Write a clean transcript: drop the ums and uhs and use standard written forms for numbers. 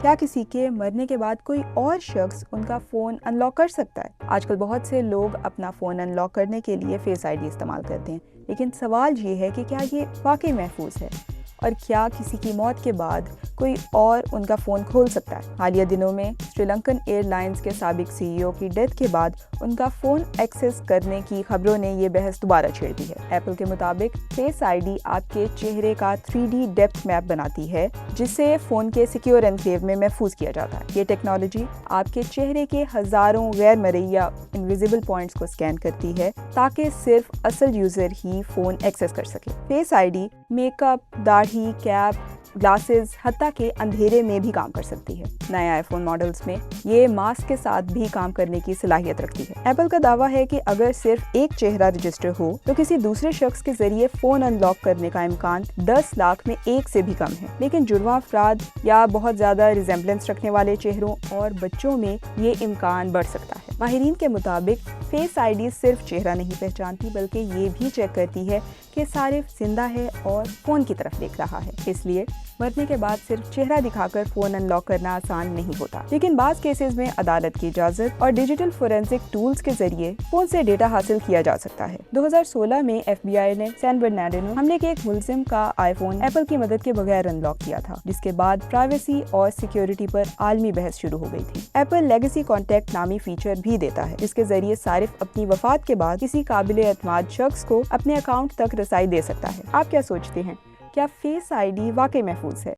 کیا کسی کے مرنے کے بعد کوئی اور شخص ان کا فون ان لاک کر سکتا ہے؟ آج کل بہت سے لوگ اپنا فون ان لاک کرنے کے لیے فیس آئی ڈی استعمال کرتے ہیں، لیکن سوال یہ ہے کہ کیا یہ واقعی محفوظ ہے اور کیا کسی کی موت کے بعد کوئی اور ان کا فون کھول سکتا ہے؟ حالیہ دنوں میں سری لنکن ایئر لائنز کے سابق سی ای او کی ڈیتھ کے بعد ان کا فون ایکسیس کرنے کی خبروں نے یہ بحث دوبارہ چھیڑ دی ہے۔ ایپل کے مطابق فیس آئی ڈی آپ کے چہرے کا 3D ڈیپتھ میپ بناتی ہے، جسے فون کے سیکیور انکلیو میں محفوظ کیا جاتا ہے۔ یہ ٹیکنالوجی آپ کے چہرے کے ہزاروں غیر مرئی یا انویزیبل پوائنٹس کو اسکین کرتی ہے تاکہ صرف اصل یوزر ہی فون ایکسیس کر سکے۔ Face I D makeup, داڑھی، کیپ، گلاسز، حتیٰ کہ اندھیرے میں بھی کام کر سکتی ہے۔ نئے آئی فون ماڈلز میں یہ ماسک کے ساتھ بھی کام کرنے کی صلاحیت رکھتی ہے۔ ایپل کا دعویٰ ہے کہ اگر صرف ایک چہرہ رجسٹر ہو تو کسی دوسرے شخص کے ذریعے فون ان لاک کرنے کا امکان 10 لاکھ میں 1 سے بھی کم ہے، لیکن جڑواں افراد یا بہت زیادہ ریزمبلنس رکھنے والے چہروں اور بچوں میں یہ امکان بڑھ سکتا ہے۔ ماہرین کے مطابق فیس آئی ڈی صرف چہرہ نہیں پہچانتی بلکہ یہ بھی چیک کرتی ہے کہ صارف زندہ ہے اور فون کی طرف دیکھ رہا ہے۔ اس لیے مرنے کے بعد صرف چہرہ دکھا کر فون ان لاک کرنا آسان نہیں ہوتا، لیکن بعض کیسز میں عدالت کی اجازت اور ڈیجیٹل فورینسک ٹولز کے ذریعے فون سے ڈیٹا حاصل کیا جا سکتا ہے۔ 2016 میں ایف بی آئی نے سین برنارڈینو حملے کے ایک ملزم کا آئی فون ایپل کی مدد کے بغیر ان لاک کیا تھا، جس کے بعد پرائیویسی اور سیکیورٹی پر عالمی بحث شروع ہو گئی تھی۔ ایپل لیگیسی کانٹیکٹ نامی فیچر بھی دیتا ہے، جس کے ذریعے صارف اپنی وفات کے بعد کسی قابل اعتماد شخص کو اپنے اکاؤنٹ تک رسائی دے سکتا ہے۔ آپ کیا سوچتے ہیں؟ کیا فیس آئی ڈی واقعی محفوظ ہے؟